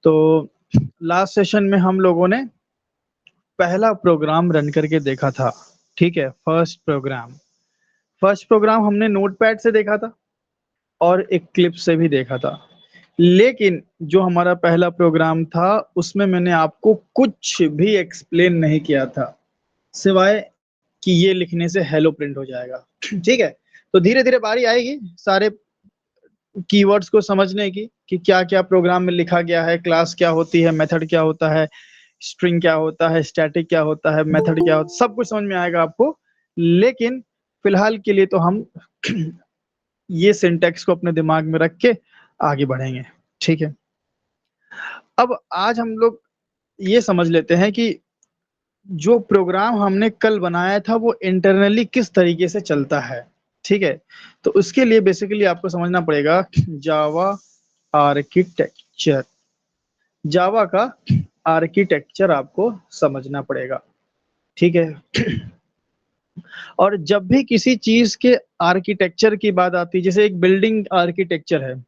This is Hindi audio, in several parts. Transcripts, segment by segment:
तो लास्ट सेशन में हम लोगों ने पहला प्रोग्राम रन करके देखा था। ठीक है, फर्स्ट प्रोग्राम हमने नोटपैड से देखा था और एक क्लिप से भी देखा था। लेकिन जो हमारा पहला प्रोग्राम था उसमें मैंने आपको कुछ भी एक्सप्लेन नहीं किया था, सिवाय कि ये लिखने से हेलो प्रिंट हो जाएगा। ठीक है, तो धीरे धीरे बारी आएगी सारे कीवर्ड्स को समझने की कि क्या क्या प्रोग्राम में लिखा गया है, क्लास क्या होती है, मेथड क्या होता है, स्ट्रिंग क्या होता है, स्टैटिक क्या होता है, मेथड क्या होता है, सब कुछ समझ में आएगा आपको। लेकिन फिलहाल के लिए तो हम ये सिंटेक्स को अपने दिमाग में रख के आगे बढ़ेंगे। ठीक है, अब आज हम लोग ये समझ लेते हैं कि जो प्रोग्राम हमने कल बनाया था वो इंटरनली किस तरीके से चलता है। ठीक है, तो उसके लिए बेसिकली आपको समझना पड़ेगा जावा आर्किटेक्चर। जावा का आर्किटेक्चर आपको समझना पड़ेगा। ठीक है, और जब भी किसी चीज के आर्किटेक्चर की बात आती है, जैसे एक बिल्डिंग आर्किटेक्चर है,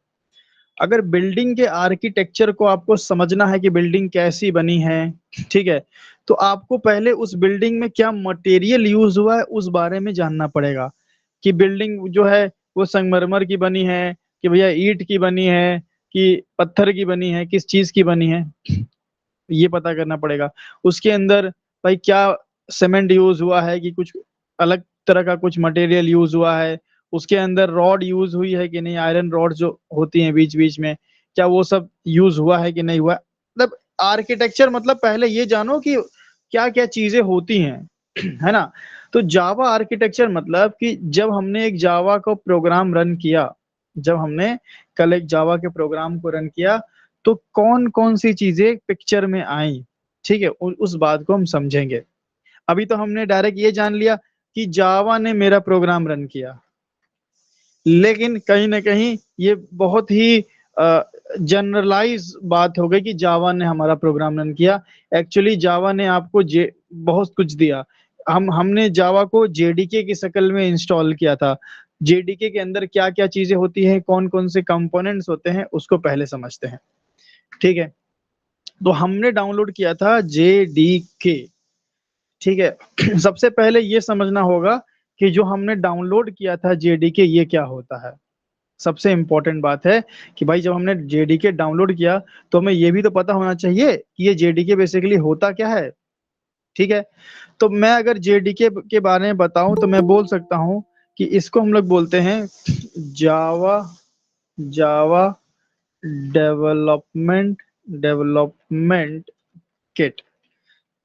अगर बिल्डिंग के आर्किटेक्चर को आपको समझना है कि बिल्डिंग कैसी बनी है, ठीक है, तो आपको पहले उस बिल्डिंग में क्या मटेरियल यूज हुआ है उस बारे में जानना पड़ेगा कि बिल्डिंग जो है वो संगमरमर की बनी है कि भैया ईंट की बनी है कि पत्थर की बनी है, किस चीज की बनी है, ये पता करना पड़ेगा। उसके अंदर भाई क्या सीमेंट यूज हुआ है कि कुछ अलग तरह का कुछ मटेरियल यूज हुआ है, उसके अंदर रॉड यूज हुई है कि नहीं, आयरन रॉड जो होती हैं बीच बीच में, क्या वो सब यूज हुआ है कि नहीं हुआ। मतलब आर्किटेक्चर मतलब पहले ये जानो कि क्या क्या चीजें होती हैं, है ना। तो जावा आर्किटेक्चर मतलब कि जब हमने एक जावा को प्रोग्राम रन किया, जब हमने कल एक जावा के प्रोग्राम को रन किया, तो कौन कौन सी चीजें पिक्चर में आई। ठीक है, उस बात को हम समझेंगे। अभी तो हमने डायरेक्ट ये जान लिया कि जावा ने मेरा प्रोग्राम रन किया, लेकिन कहीं ना कहीं ये बहुत ही जनरलाइज बात हो गई कि जावा ने हमारा प्रोग्राम रन किया। एक्चुअली जावा ने आपको बहुत कुछ दिया। हमने जावा को जेडीके की शक्ल में इंस्टॉल किया था। जेडीके के अंदर क्या क्या चीजें होती हैं, कौन कौन से कंपोनेंट्स होते हैं, उसको पहले समझते हैं। ठीक है, तो हमने डाउनलोड किया था जेडीके। ठीक है, सबसे पहले ये समझना होगा कि जो हमने डाउनलोड किया था जेडीके ये क्या होता है। सबसे इंपॉर्टेंट बात है कि भाई जब हमने जेडीके डाउनलोड किया तो हमें ये भी तो पता होना चाहिए कि ये जेडीके बेसिकली होता क्या है। ठीक है, तो मैं अगर जेडीके के बारे में बताऊं तो मैं बोल सकता हूं कि इसको हम लोग बोलते हैं जावा जावा डेवलपमेंट डेवलपमेंट किट।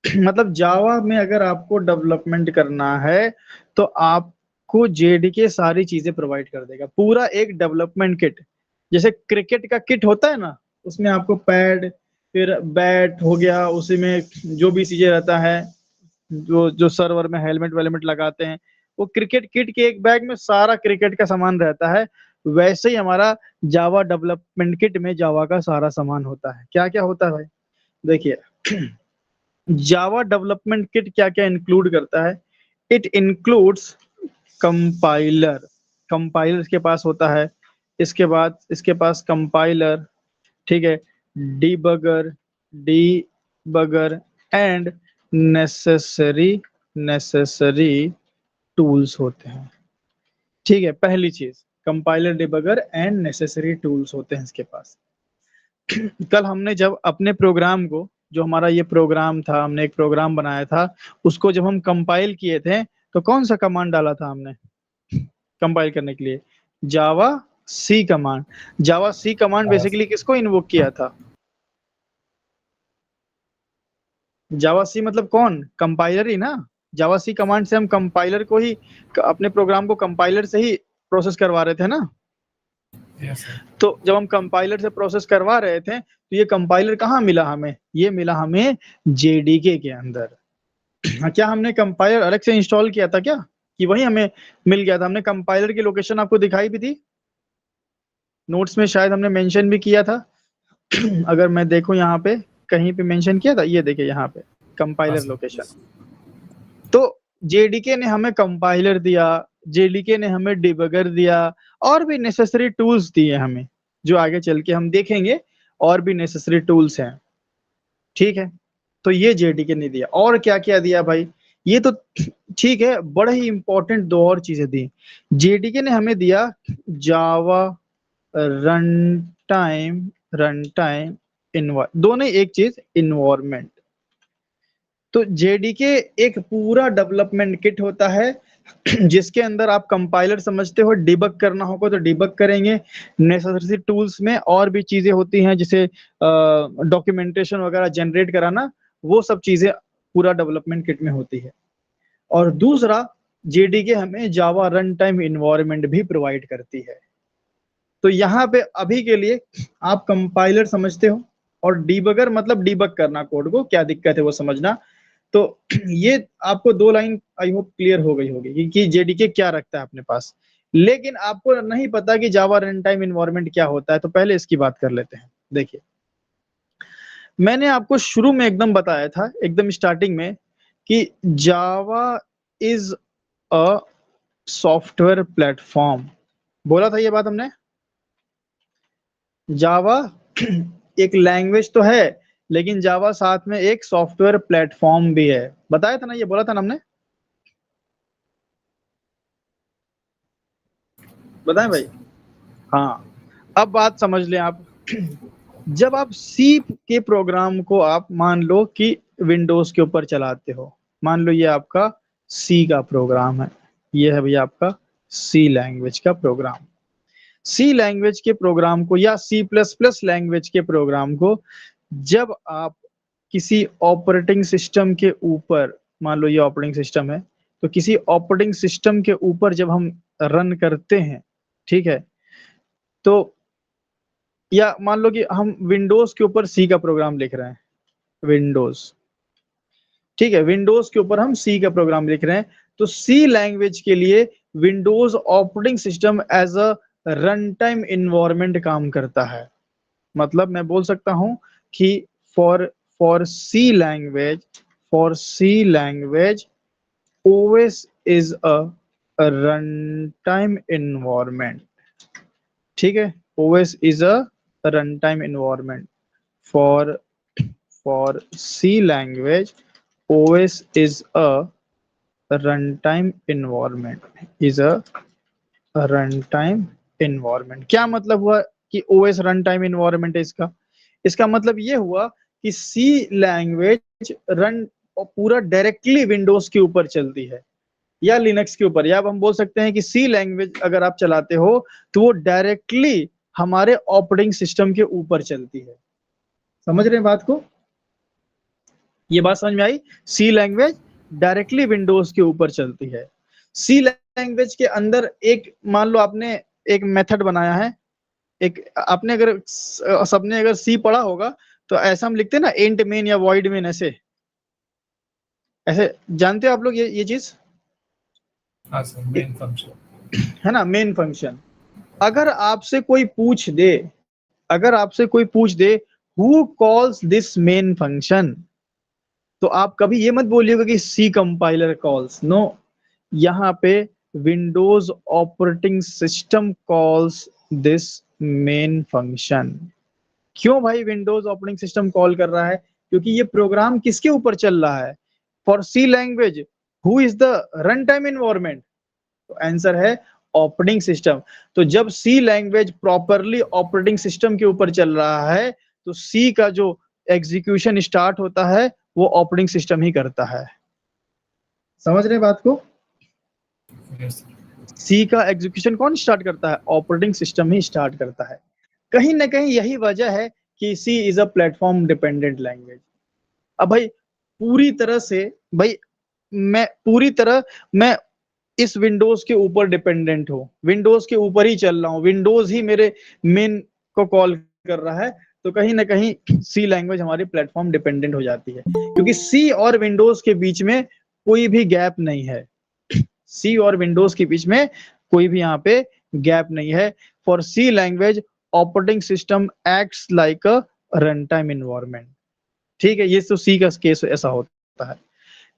मतलब जावा में अगर आपको डेवलपमेंट करना है तो आपको जेडीके सारी चीजें प्रोवाइड कर देगा, पूरा एक डेवलपमेंट किट। जैसे क्रिकेट का किट होता है ना, उसमें आपको पैड, फिर बैट हो गया, उसी में जो भी चीजें रहता है, जो जो सर्वर में हेलमेट वेलमेट लगाते हैं, वो क्रिकेट किट के एक बैग में सारा क्रिकेट का सामान रहता है। वैसे ही हमारा जावा डेवलपमेंट किट में जावा का सारा सामान होता है। क्या क्या होता है भाई, देखिए, जावा डेवलपमेंट किट क्या क्या इंक्लूड करता है। इट इंक्लूड्स कंपाइलर, कंपाइलर इसके पास होता है। इसके बाद इसके पास कंपाइलर, ठीक है, debugger debugger and necessary necessary tools होते हैं। ठीक है, पहली चीज compiler, debugger and necessary tools होते हैं इसके पास। कल हमने जब अपने प्रोग्राम को, जो हमारा ये प्रोग्राम था, हमने एक प्रोग्राम बनाया था, उसको जब हम कंपाइल किए थे तो कौन सा कमांड डाला था हमने कंपाइल करने के लिए? जावा सी कमांड। जावा सी कमांड बेसिकली किसको इन्वोक किया था? जावा सी मतलब कौन? कंपाइलर ही ना। जावा सी कमांड से हम कंपाइलर को ही, अपने प्रोग्राम को कंपाइलर से ही प्रोसेस करवा रहे थे ना। तो जब हम कंपाइलर से प्रोसेस करवा रहे थे तो ये कंपाइलर कहाँ मिला हमें? ये मिला हमें जेडीके के अंदर। क्या हमने कंपाइलर अलग से इंस्टॉल किया था क्या, कि वही हमें मिल गया था? हमने कंपाइलर की लोकेशन आपको दिखाई भी थी, नोट्स में शायद हमने मेंशन भी किया था। अगर मैं देखूं यहाँ पे कहीं पे मेंशन किया था, ये देखिए यहाँ पे कंपाइलर लोकेशन। तो जेडीके ने हमें कंपाइलर दिया, जेडीके ने हमें डिबगर दिया, और भी नेसेसरी टूल्स दिए हमें, जो आगे चल के हम देखेंगे। और भी नेसेसरी टूल्स हैं, ठीक है। तो ये जेडीके ने दिया। और क्या क्या दिया भाई, ये तो ठीक है, बड़े ही इंपॉर्टेंट दो और चीजें दी। जेडीके ने हमें दिया जावा रन टाइम, रन टाइम दोनों ही एक चीज, इन्वायरमेंट। तो जेडीके एक पूरा डेवलपमेंट किट होता है जिसके अंदर आप कंपाइलर समझते हो, डिबग करना होगा तो डिबग करेंगे, नेसेसरी टूल्स में और भी चीजें होती हैं जैसे डॉक्यूमेंटेशन वगैरह जनरेट कराना, वो सब चीजें पूरा डेवलपमेंट किट में होती है। और दूसरा, जेडीके हमें जावा रन टाइम इन्वायरमेंट भी प्रोवाइड करती है। तो यहाँ पे अभी के लिए आप कंपाइलर समझते हो और डिबगर मतलब डिबग करना, कोड को क्या दिक्कत है वो समझना। तो ये आपको दो लाइन आई होप क्लियर हो गई होगी कि जेडीके क्या रखता है अपने पास। लेकिन आपको नहीं पता कि जावा रन टाइम इन्वायरमेंट क्या होता है, तो पहले इसकी बात कर लेते हैं। देखिए, मैंने आपको शुरू में एकदम बताया था, एकदम स्टार्टिंग में, कि Java is a software platform. बोला था ये बात हमने। जावा एक लैंग्वेज तो है, लेकिन जावा साथ में एक सॉफ्टवेयर प्लेटफॉर्म भी है, बताया था ना, ये बोला था ना हमने, बताएं भाई। हाँ, अब बात समझ लें आप। जब आप सी के प्रोग्राम को आप मान लो कि विंडोज के ऊपर चलाते हो, मान लो ये आपका सी का प्रोग्राम है, ये है भैया आपका सी लैंग्वेज का प्रोग्राम। सी लैंग्वेज के प्रोग्राम को या सी प्लस प्लस लैंग्वेज के प्रोग्राम को जब आप किसी ऑपरेटिंग सिस्टम के ऊपर, मान लो ये ऑपरेटिंग सिस्टम है, तो किसी ऑपरेटिंग सिस्टम के ऊपर जब हम रन करते हैं, ठीक है, तो या मान लो कि हम विंडोज के ऊपर सी का प्रोग्राम लिख रहे हैं, विंडोज, ठीक है, विंडोज के ऊपर हम सी का प्रोग्राम लिख रहे हैं, तो सी लैंग्वेज के लिए Windows operating system as a run time environment काम करता है। मतलब मैं बोल सकता हूं कि for for C language, for C language OS is a run time environment, ठीक है, OS is a run time environment for for C language, OS is a runtime environment, is a runtime environment। क्या मतलब हुआ कि OS runtime environment है इसका? इसका मतलब ये हुआ कि C लैंग्वेज रन पूरा डायरेक्टली विंडोज के ऊपर चलती है या लिनक्स के ऊपर, या अब हम बोल सकते हैं कि C लैंग्वेज अगर आप चलाते हो तो वो डायरेक्टली हमारे ऑपरेटिंग सिस्टम के ऊपर चलती है। समझ रहे हैं बात को? ये बात समझ में आई? सी लैंग्वेज डायरेक्टली विंडोज के ऊपर चलती है। सी लैंग्वेज के अंदर एक, मान लो आपने एक मेथड बनाया है, एक आपने अगर सबने अगर सी पढ़ा होगा तो ऐसा हम लिखते हैं ना, इंट मेन या वॉइड मेन, ऐसे ऐसे जानते हो आप लोग ये चीज? हाँ सर, मेन फंक्शन है ना, मेन फंक्शन। अगर आपसे कोई पूछ दे, अगर आपसे कोई पूछ दे who calls this main function, तो आप कभी ये मत बोलिएगा कि सी कंपाइलर कॉल्स, नो, यहाँ पे Windows operating system calls this main function. क्यों भाई विंडोज ऑपरेटिंग सिस्टम कॉल कर रहा है? क्योंकि ये प्रोग्राम किसके ऊपर चल रहा है? For C language who is the run time environment? तो आंसर है ऑपरेटिंग सिस्टम। तो जब C language properly operating system के ऊपर चल रहा है तो सी का जो एग्जीक्यूशन स्टार्ट होता है वो ऑपरेटिंग सिस्टम ही करता है। समझ रहे हैं बात को? सी का एग्जीक्यूशन कौन स्टार्ट करता है? ऑपरेटिंग सिस्टम ही स्टार्ट करता है। कहीं ना कहीं यही वजह है कि C is a platform dependent language. अब भाई पूरी तरह से, भाई मैं पूरी तरह मैं इस विंडोज के ऊपर डिपेंडेंट हूँ, विंडोज के ऊपर ही चल रहा हूँ, विंडोज ही मेरे मेन को कॉल कर रहा है, तो कहीं ना कहीं सी लैंग्वेज हमारी प्लेटफॉर्म डिपेंडेंट हो जाती है, क्योंकि सी और विंडोज के बीच में कोई भी गैप नहीं है। सी और विंडोज के बीच में कोई भी यहाँ पे गैप नहीं है। For C language operating system acts like a run time environment, ठीक है, ये तो सी का केस ऐसा होता है।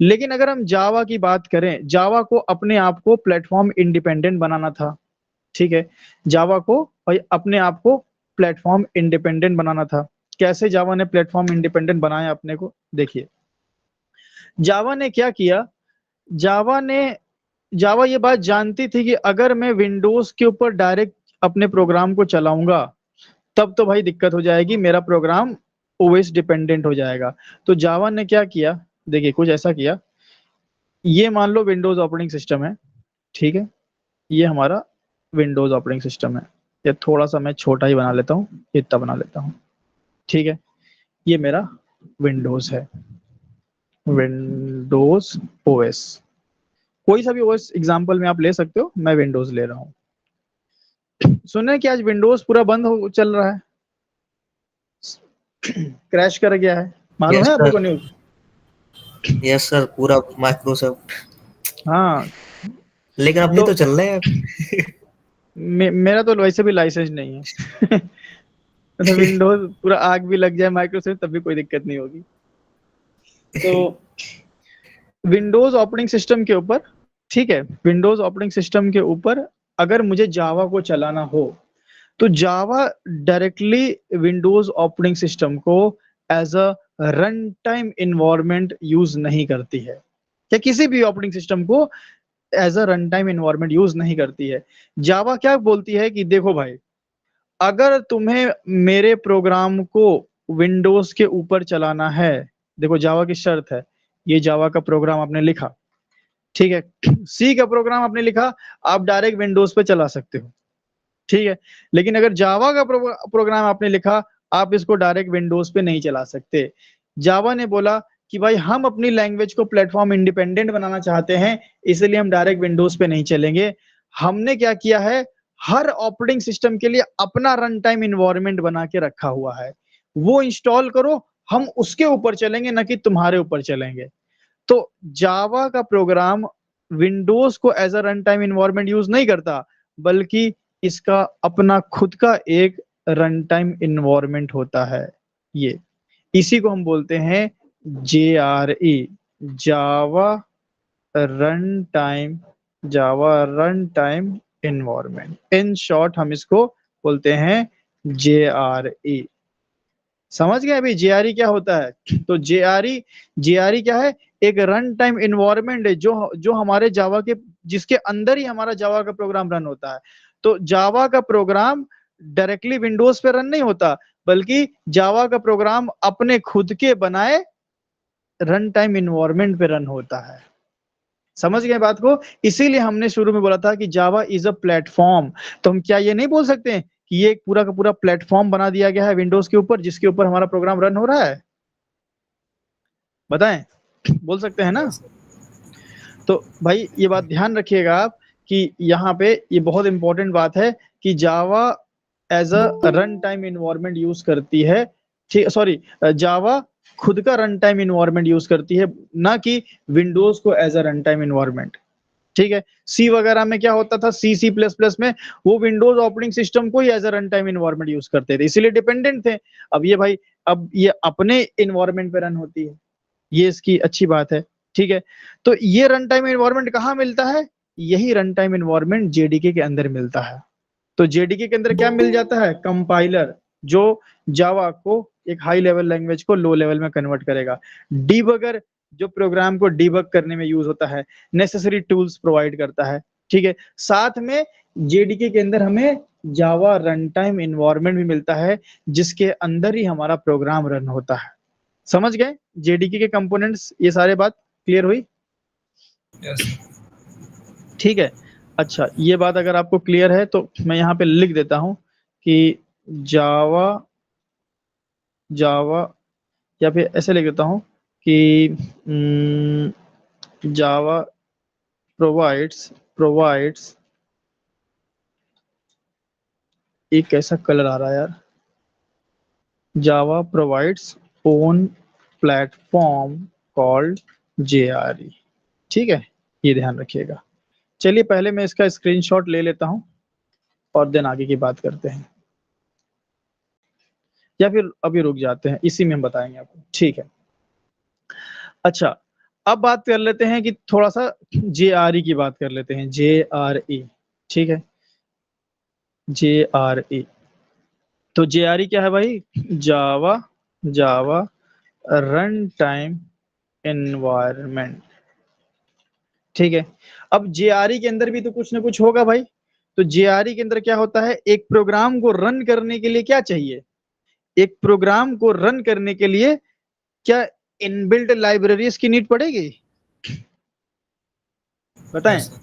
लेकिन अगर हम जावा की बात करें, जावा को अपने आप को प्लेटफॉर्म इंडिपेंडेंट बनाना था, ठीक है, जावा को भाई अपने आप को प्लेटफॉर्म इंडिपेंडेंट बनाना था। कैसे जावा ने प्लेटफॉर्म इंडिपेंडेंट बनाया अपने को, देखिए जावा ने क्या किया, जावा ये बात जानती थी कि अगर मैं विंडोज के ऊपर डायरेक्ट अपने प्रोग्राम को चलाऊंगा तब तो भाई दिक्कत हो जाएगी, मेरा प्रोग्राम ओएस डिपेंडेंट हो जाएगा। तो जावा ने क्या किया, देखिए कुछ ऐसा किया, ये मान लो विंडोज ऑपरेटिंग सिस्टम है, ठीक है, ये हमारा विंडोज ऑपरेटिंग सिस्टम है, ये थोड़ा सा मैं छोटा ही बना लेता हूँ, इतना बना लेता हूँ, ठीक है, ये मेरा विंडोज है, विंडोज ओएस, कोई सा भी ओएस एग्जांपल में आप ले सकते हो, मैं विंडोज ले रहा हूँ। सुने कि आज विंडोज पूरा बंद हो चल रहा है, क्रैश कर गया है, मालूम यस है आप लोगों सर, को न्यूज? यस सर, पूरा माइक्रोसॉफ्ट, हाँ, लेकिन अपनी तो तो चल रहे हैं। मेरा तो वैसे भी लाइसेंस नहीं है। तो विंडोज पूरा आग भी लग जाए माइक्रोसॉफ्ट तब भी कोई दिक्कत नहीं होगी। तो विंडोज ऑपरेटिंग सिस्टम के ऊपर, ठीक है, विंडोज ऑपरेटिंग सिस्टम के ऊपर अगर मुझे जावा को चलाना हो तो Java directly Windows operating system को as a run time environment use नहीं करती है, या किसी भी ऑपरेटिंग सिस्टम को as a run time environment use नहीं करती है। जावा क्या बोलती है कि देखो भाई, अगर तुम्हें मेरे प्रोग्राम को विंडोज के ऊपर चलाना है, देखो जावा की शर्त है, ये जावा का प्रोग्राम आपने लिखा, ठीक है, सी का प्रोग्राम आपने लिखा, आप डायरेक्ट विंडोज पे चला सकते हो, ठीक है, लेकिन अगर जावा का प्रोग्राम आपने लिखा, आप इसको डायरेक्ट विंडोज पे नहीं चला सकते। जावा ने बोला कि भाई हम अपनी लैंग्वेज को प्लेटफॉर्म इंडिपेंडेंट बनाना चाहते हैं, इसलिए हम डायरेक्ट विंडोज पे नहीं चलेंगे। हमने क्या किया है, हर ऑपरेटिंग सिस्टम के लिए अपना रन टाइम इन्वायरमेंट बना के रखा हुआ है, वो इंस्टॉल करो, हम उसके ऊपर चलेंगे, ना कि तुम्हारे ऊपर चलेंगे। तो जावा का प्रोग्राम विंडोज को as a run time environment use नहीं करता, बल्कि इसका अपना खुद का एक रन टाइम इन्वायरमेंट होता है। ये इसी को हम बोलते हैं JRE, Java run time, Java run time environment, in short हम इसको बोलते हैं JRE। समझ गए अभी JRE क्या होता है? तो JRE क्या है, एक रन टाइम इन्वायरमेंट है जो हमारे जावा के, जिसके अंदर ही हमारा जावा का प्रोग्राम रन होता है। तो जावा का प्रोग्राम डायरेक्टली विंडोज पे रन नहीं होता, बल्कि जावा का प्रोग्राम अपने खुद के बनाए रन टाइम इन्वायरमेंट पे रन होता है। समझ गए बात को? इसीलिए हमने शुरू में बोला था कि जावा इज अ प्लेटफॉर्म। तो हम क्या ये नहीं बोल सकते हैं कि ये एक पूरा का पूरा प्लेटफॉर्म बना दिया गया है विंडोज के ऊपर, जिसके ऊपर हमारा प्रोग्राम रन हो रहा है? बताएं, बोल सकते हैं ना? Yes, sir. तो भाई ये बात ध्यान रखिएगा आप कि यहाँ पे ये बहुत इंपॉर्टेंट बात है कि Java as a run time environment use करती है, ठीक, सॉरी, जावा खुद का रन टाइम इन्वायरमेंट यूज करती है, ना कि विंडोज को as a run time environment. ठीक है, सी वगैरह में क्या होता था, C++ में वो विंडोज ऑपरेटिंग सिस्टम को ही as a run time environment use करते थे, इसीलिए डिपेंडेंट थे। अब ये भाई, अब ये अपने इन्वायरमेंट पे रन होती है, ये इसकी अच्छी बात है। ठीक है, तो ये रन टाइम इन्वायरमेंट कहाँ मिलता है? यही रन टाइम इन्वायरमेंट JDK के अंदर मिलता है। तो JDK के अंदर क्या मिल जाता है? कंपाइलर, जो जावा को एक हाई लेवल लैंग्वेज को लो लेवल में कन्वर्ट करेगा। डीबगर, जो प्रोग्राम को डीबग करने में यूज होता है, नेसेसरी टूल्स प्रोवाइड करता है। ठीक है, साथ में JDK के अंदर हमें जावा रन टाइम इन्वायरमेंट भी मिलता है, जिसके अंदर ही हमारा प्रोग्राम रन होता है। समझ गए JDK के कंपोनेंट्स? ये सारे बात क्लियर हुई? Yes, sir. ठीक है, अच्छा, ये बात अगर आपको क्लियर है तो मैं यहाँ पे लिख देता हूँ कि जावा जावा या फिर ऐसे लिख देता हूँ कि जावा प्रोवाइड्स एक कैसा कलर आ रहा है यार, Java provides own platform called JRE। ठीक है, ये ध्यान रखिएगा। चलिए पहले मैं इसका स्क्रीनशॉट ले लेता हूँ और देन आगे की बात करते हैं, या फिर अभी रुक जाते हैं, इसी में हम बताएंगे आपको। ठीक है, अच्छा, अब बात कर लेते हैं कि थोड़ा सा JRE की बात कर लेते हैं, JRE। ठीक है, JRE तो JRE क्या है भाई? जावा रन टाइम एनवायरनमेंट। ठीक है। अब JRE के अंदर भी तो कुछ ना कुछ होगा भाई। तो JRE के अंदर क्या होता है, एक प्रोग्राम को रन करने के लिए क्या चाहिए? एक प्रोग्राम को रन करने के लिए क्या इनबिल्ट लाइब्रेरीज की नीड पड़ेगी? बताएं। Yes, sir.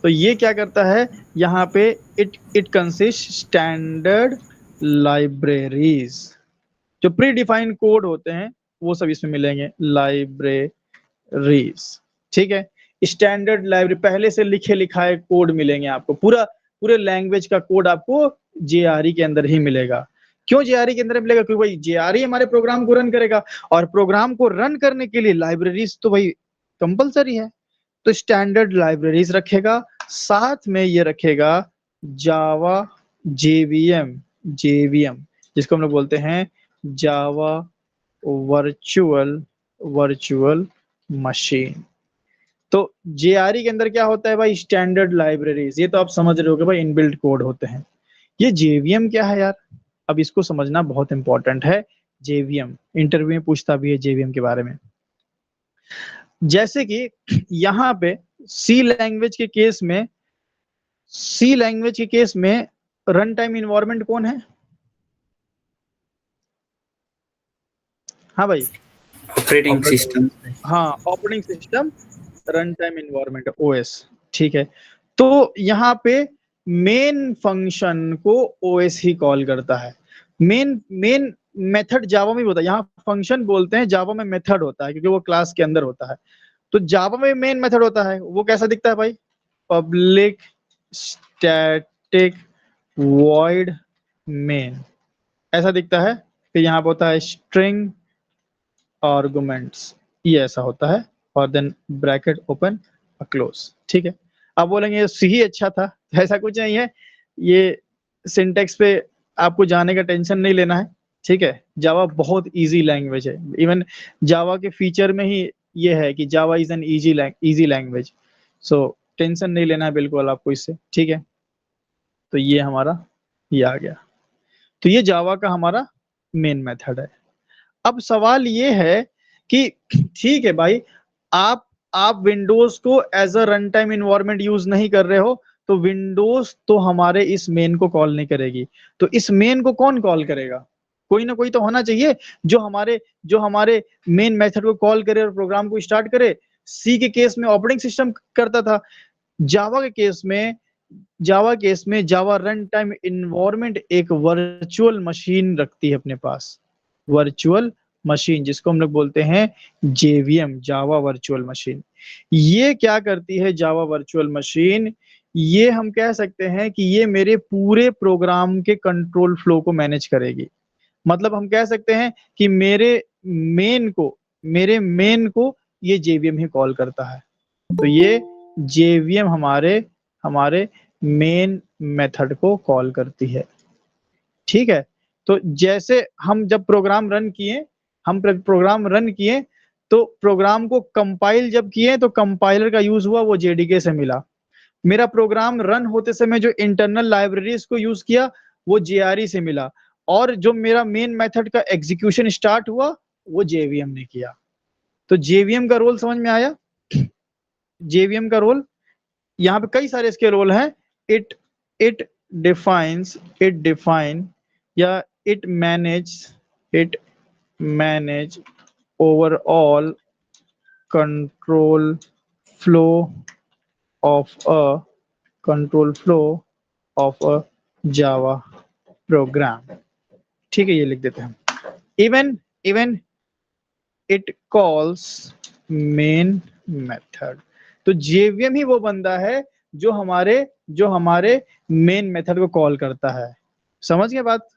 तो ये क्या करता है, यहाँ पे इट कंसिस्ट स्टैंडर्ड लाइब्रेरीज, जो प्री डिफाइंड कोड होते हैं वो सब इसमें मिलेंगे, लाइब्रेरीज। ठीक है। स्टैंडर्ड लाइब्रेरी, पहले से लिखे लिखाए कोड मिलेंगे आपको, पूरे लैंग्वेज का कोड आपको JRE के अंदर ही मिलेगा। क्यों JRE के अंदर मिलेगा? क्योंकि भाई JRE हमारे प्रोग्राम को रन करेगा, और प्रोग्राम को रन करने के लिए लाइब्रेरीज तो भाई कंपलसरी है। तो स्टैंडर्ड लाइब्रेरीज रखेगा, साथ में ये रखेगा जावा जेवीएम, जिसको हम लोग बोलते हैं जावा वर्चुअल मशीन। तो JRE के अंदर क्या होता है भाई? Standard libraries. ये तो आप समझ रहे हो कि भाई इनबिल्ट कोड होते हैं। ये JVM क्या है यार? अब इसको समझना बहुत इंपॉर्टेंट है। JVM इंटरव्यू में पूछता भी है JVM के बारे में। जैसे कि यहाँ पे सी लैंग्वेज के केस में रन टाइम इन्वायरमेंट कौन है? हाँ भाई, ऑपरेटिंग सिस्टम। हाँ, operating system run time environment, OS। ठीक है। तो यहाँ पे मेन फंक्शन को OS ही कॉल करता है। मेन मेथड जावा में भी होता है, यहाँ फंक्शन बोलते हैं, जावा में मेथड होता है क्योंकि वो क्लास के अंदर होता है। तो जावा में मेन मेथड होता है, वो कैसा दिखता है भाई? पब्लिक स्टैटिक वॉइड मेन, ऐसा दिखता है। फिर यहाँ पे होता है स्ट्रिंग आर्गुमेंट्स, ये ऐसा होता है, और देन ब्रैकेट ओपन क्लोज। ठीक है। आप बोलेंगे सी अच्छा था, ऐसा कुछ नहीं है। ये सिंटेक्स पे आपको जाने का टेंशन नहीं लेना है। ठीक है। जावा बहुत इजी लैंग्वेज है। इवन जावा के फीचर में ही ये है कि Java is an easy language. So tension नहीं लेना है बिल्कुल आपको इससे। ठीक है। तो ये हमारा ये आ गया। तो ये जावा का हमारा मेन मेथड है। अब सवाल ये है कि ठीक है भाई, आप विंडोज को as a run time environment use नहीं कर रहे हो, तो विंडोज तो हमारे इस मेन को कॉल नहीं करेगी। तो इस मेन को कौन कॉल करेगा? कोई ना कोई तो होना चाहिए जो हमारे मेन मेथड को कॉल करे और प्रोग्राम को स्टार्ट करे। सी के केस में ऑपरेटिंग सिस्टम करता था, जावा के केस में जावा रन टाइम इन्वायरमेंट एक वर्चुअल मशीन रखती है अपने पास, वर्चुअल मशीन, जिसको हम लोग बोलते हैं JVM, जावा वर्चुअल मशीन। ये क्या करती है जावा वर्चुअल मशीन? ये हम कह सकते हैं कि ये मेरे पूरे प्रोग्राम के कंट्रोल फ्लो को मैनेज करेगी। मतलब हम कह सकते हैं कि मेरे मेन को ये JVM ही कॉल करता है। तो ये JVM हमारे मेन मेथड को कॉल करती है। ठीक है। तो जैसे हम जब प्रोग्राम रन किए, तो प्रोग्राम को कंपाइल जब किए तो कंपाइलर का यूज हुआ, वो JDK से मिला। मेरा प्रोग्राम रन होते समय जो इंटरनल लाइब्रेरीज को यूज किया वो JRE से मिला, और जो मेरा मेन मेथड का एग्जीक्यूशन स्टार्ट हुआ वो JVM ने किया। तो JVM का रोल समझ में आया? JVM का रोल, यहाँ पे कई सारे इसके रोल हैं। इट इट डिफाइन या it manage overall control flow of a Java program. ठीक है, ये लिख देते हैं। Even it calls main method. तो JVM ही वो बंदा है जो हमारे मेन मेथड को कॉल करता है। समझ गए बात?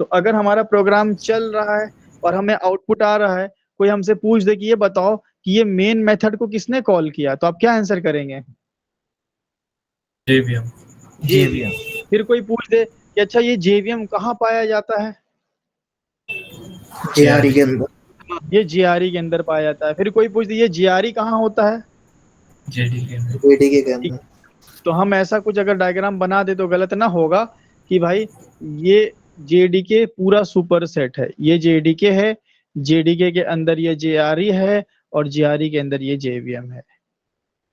तो अगर हमारा प्रोग्राम चल रहा है और हमें आउटपुट आ रहा है, कोई हमसे पूछ दे कि ये बताओ कि ये मेन मेथड को किसने कॉल किया, तो आप क्या आंसर करेंगे? JVM. JVM। फिर कोई पूछ दे कि अच्छा ये JVM कहाँ पाया जाता है, JRE के अंदर। ये JRE के अंदर पाया जाता है। फिर कोई पूछ दे ये JRE कहाँ होता है, JDK. JDK के ठीक। अंदर। तो हम ऐसा कुछ अगर डायग्राम बना दे तो गलत ना होगा कि भाई ये जेडीके पूरा सुपर सेट है, ये जेडीके है, जेडीके के अंदर ये जेआरई है और जेआरई के अंदर ये जेवीएम है,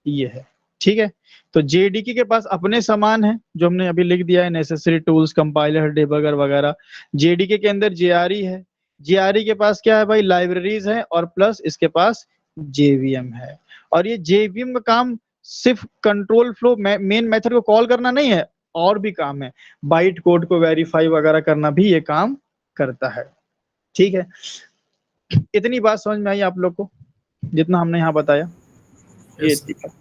ये है। ठीक है, तो जेडीके के पास अपने सामान है जो हमने अभी लिख दिया है, नेसेसरी टूल्स, कंपाइलर, डिबगर वगैरह। जेडीके के अंदर जेआरई है, जेआरई के पास क्या है भाई, लाइब्रेरीज है और प्लस इसके पास जेवीएम है। और ये जेवीएम का काम सिर्फ कंट्रोल फ्लो मेन मेथड को कॉल करना नहीं है, और भी काम है, बाइट कोड को वेरीफाई वगैरह करना भी ये काम करता है। ठीक है, इतनी बात समझ में आई आप लोग को जितना हमने यहाँ बताया? ये Yes, इतनी बात।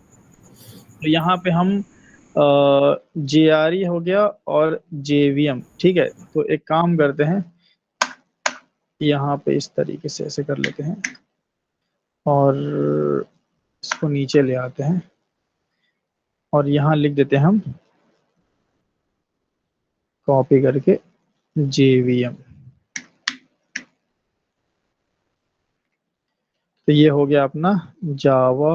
तो यहाँ पे हम जेआरई हो गया और जेवीएम। ठीक है, तो एक काम करते हैं, यहाँ पे इस तरीके से ऐसे कर लेते हैं और इसको नीचे ले आते हैं और यहाँ लिख देते हैं हम कॉपी करके जेवीएम। तो ये हो गया अपना जावा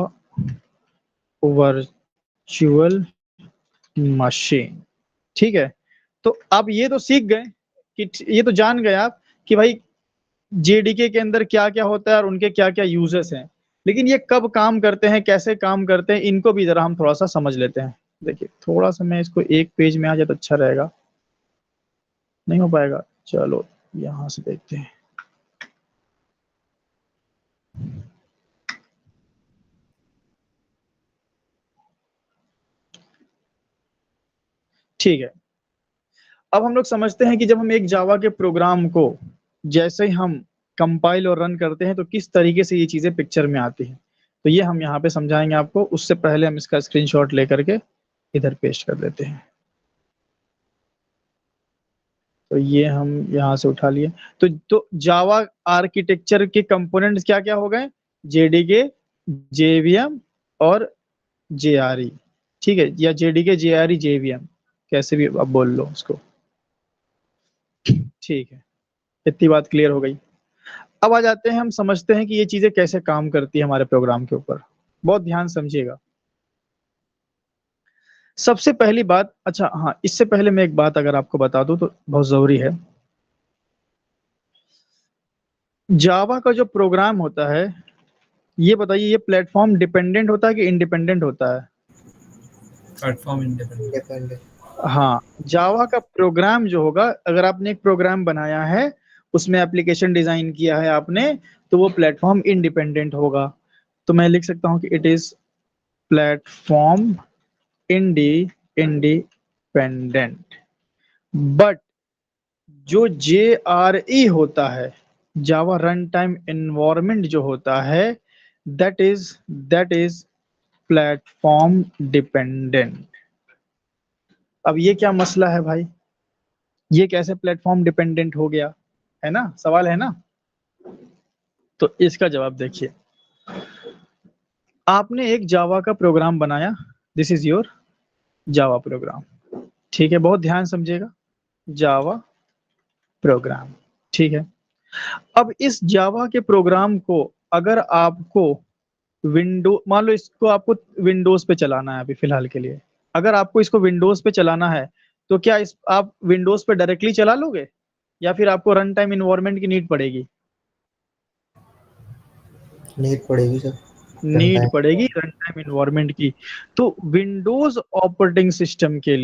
वर्चुअल मशीन। ठीक है, तो अब ये तो सीख गए कि ये तो जान गए आप कि भाई जेडीके के अंदर क्या क्या होता है और उनके क्या क्या यूजेस हैं, लेकिन ये कब काम करते हैं, कैसे काम करते हैं, इनको भी जरा हम थोड़ा सा समझ लेते हैं। देखिए थोड़ा सा मैं इसको एक पेज में आ जाए तो अच्छा रहेगा, नहीं हो पाएगा, चलो यहां से देखते हैं। ठीक है, अब हम लोग समझते हैं कि जब हम एक जावा के प्रोग्राम को जैसे ही हम कंपाइल और रन करते हैं तो किस तरीके से ये चीजें पिक्चर में आती हैं, तो ये हम यहाँ पे समझाएंगे आपको। उससे पहले हम इसका स्क्रीनशॉट लेकर के इधर पेस्ट कर देते हैं। तो ये हम यहाँ से उठा लिए। तो जावा आर्किटेक्चर के कंपोनेंट्स क्या क्या हो गए, जेडीके, जेवीएम और जेआरई। ठीक है, या जेडीके, जेआरई, जेवीएम, कैसे भी आप बोल लो उसको। ठीक है, इतनी बात क्लियर हो गई। अब आ जाते हैं, हम समझते हैं कि ये चीजें कैसे काम करती है हमारे प्रोग्राम के ऊपर। बहुत ध्यान समझिएगा। सबसे पहली बात, अच्छा हाँ, इससे पहले मैं एक बात अगर आपको बता दूं तो बहुत जरूरी है। जावा का जो प्रोग्राम होता है, ये बताइए, ये प्लेटफॉर्म डिपेंडेंट होता है कि इंडिपेंडेंट होता है? Platform independent. हाँ, जावा का प्रोग्राम जो होगा, अगर आपने एक प्रोग्राम बनाया है, उसमें एप्लीकेशन डिजाइन किया है आपने, तो वो प्लेटफॉर्म इंडिपेंडेंट होगा। तो मैं लिख सकता हूँ कि it is platform independent. But जो JRE होता है, जावा रन टाइम एनवायरनमेंट जो होता है, दैट इज प्लेटफॉर्म डिपेंडेंट। अब ये क्या मसला है भाई, ये कैसे प्लेटफॉर्म डिपेंडेंट हो गया, है ना, सवाल है ना? तो इसका जवाब देखिए, आपने एक जावा का प्रोग्राम बनाया, this is your Java program. ठीक है, बहुत ध्यान समझिएगा, जावा प्रोग्राम। ठीक है, अब इस जावा के प्रोग्राम को अगर आपको मान लो इसको आपको विंडोज पे चलाना है अभी फिलहाल के लिए, अगर आपको इसको विंडोज पे चलाना है, तो क्या आप विंडोज पे डायरेक्टली चला लोगे या फिर आपको रन टाइम इन्वायरमेंट की नीड पड़ेगी? नीड पड़ेगी सर, नीड पड़ेगी रन टाइम इन्वायरमेंट की। तो विंडोज ऑपरेटिंग सिस्टम के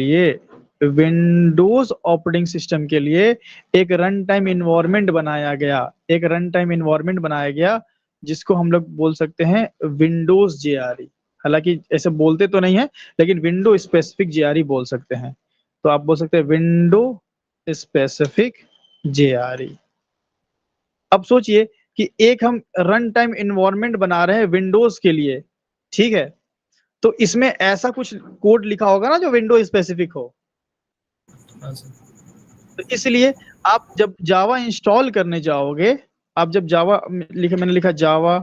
लिए एक रन टाइम इन्वायरमेंट बनाया गया, एक रन टाइम इन्वायरमेंट बनाया गया जिसको हम लोग बोल सकते हैं विंडोज जेआरई। हालांकि ऐसे बोलते तो नहीं है, लेकिन विंडो स्पेसिफिक जेआरई बोल सकते हैं। तो आप बोल सकते हैं विंडो स्पेसिफिक जेआरई। अब सोचिए कि एक हम रन टाइम इन्वायरमेंट बना रहे हैं विंडोज के लिए, ठीक है, तो इसमें ऐसा कुछ कोड लिखा होगा ना जो विंडो स्पेसिफिक हो। तो इसलिए आप जब जावा इंस्टॉल करने जाओगे, आप जब जावा मैंने लिखा जावा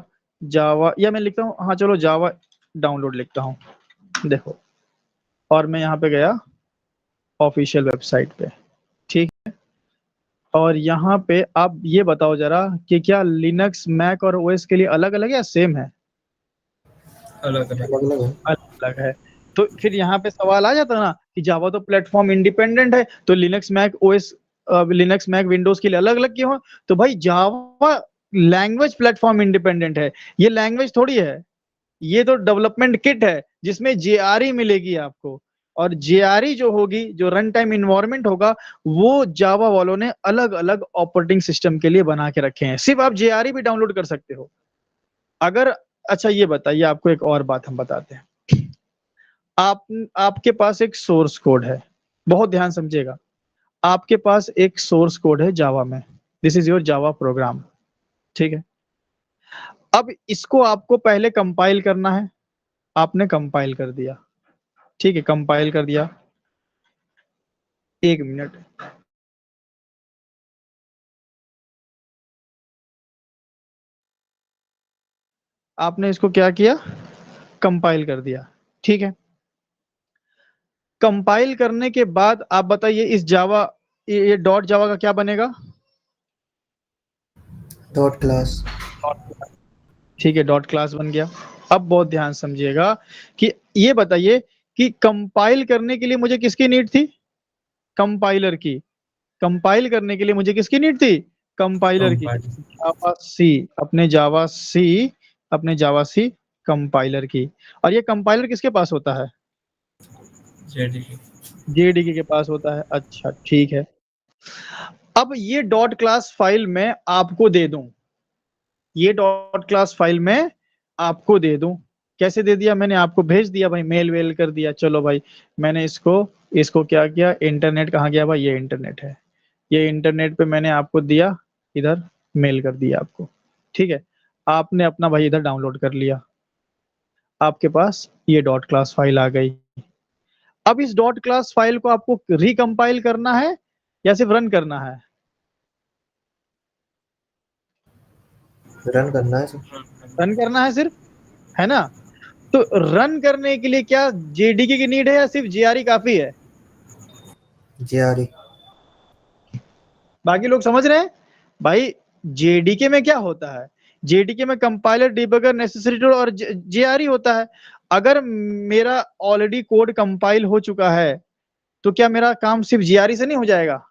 या मैं लिखता हूँ, हाँ चलो जावा डाउनलोड लिखता हूँ, देखो, और मैं यहाँ पे गया ऑफिशियल वेबसाइट पे। ठीक है, और यहाँ पे आप ये बताओ जरा कि क्या लिनक्स, मैक और ओएस के लिए अलग अलग है या सेम है? अलग अलग। अलग अलग है। अलग अलग है। तो फिर यहाँ पे सवाल आ जाता ना कि जावा तो प्लेटफॉर्म इंडिपेंडेंट है, तो Linux Mac OS, Linux Mac Windows के लिए अलग अलग क्यों है? तो भाई जावा लैंग्वेज प्लेटफॉर्म इंडिपेंडेंट है, ये लैंग्वेज थोड़ी है, ये तो डेवलपमेंट किट है जिसमें जेआरई मिलेगी आपको। और जेआरई जो होगी, जो रन टाइम इन्वायरमेंट होगा, वो जावा वालों ने अलग अलग ऑपरेटिंग सिस्टम के लिए बना के रखे हैं। सिर्फ आप जेआरई भी डाउनलोड कर सकते हो अगर। अच्छा ये बताइए, आपको एक और बात हम बताते हैं। आप आपके पास एक सोर्स कोड है, बहुत ध्यान समझिएगा। आपके पास एक सोर्स कोड है जावा में, this is your Java program, ठीक है। अब इसको आपको पहले कंपाइल करना है, आपने कंपाइल कर दिया, ठीक है, कंपाइल कर दिया। एक मिनट, आपने इसको क्या किया, कंपाइल कर दिया, ठीक है। कंपाइल करने के बाद आप बताइए इस जावा, ये डॉट जावा का क्या बनेगा? Dot class. ठीक है, डॉट क्लास बन गया। अब बहुत ध्यान समझिएगा कि ये बताइए कि कंपाइल करने के लिए मुझे किसकी नीड थी? कंपाइलर की। कंपाइल करने के लिए मुझे किसकी नीड थी? कंपाइलर की। कंपाइल जावा सी, अपने जावा सी, अपने जावा सी कंपाइलर की। और ये कंपाइलर किसके पास होता है? जेडीके। जेडीके के पास होता है। अच्छा ठीक है। अब ये डॉट क्लास फाइल मैं आपको दे दूं, ये डॉट क्लास फाइल में आपको दे दूं, कैसे दे दिया? मैंने आपको भेज दिया भाई, मेल वेल कर दिया, चलो भाई मैंने इसको इसको क्या किया, इंटरनेट कहाँ गया भाई, ये इंटरनेट है, ये इंटरनेट पे मैंने आपको दिया, इधर मेल कर दिया आपको, ठीक है। आपने अपना भाई इधर डाउनलोड कर लिया, आपके पास ये डॉट क्लास फाइल आ गई। अब इस डॉट क्लास फाइल को आपको रिकम्पाइल करना है या सिर्फ रन करना है? रन करना है सर। रन करना है सिर्फ, है ना? तो रन करने के लिए क्या जेडीके की नीड है या सिर्फ जेआरई काफी है? जेआरई। बाकी लोग समझ रहे हैं? भाई जेडीके में क्या होता है, जेडीके में कंपाइलर, डिबगर, नेसेसरी टूल और जेआरई होता है। अगर मेरा ऑलरेडी कोड कंपाइल हो चुका है तो क्या मेरा काम सिर्फ जेआरई से नहीं हो जाएगा?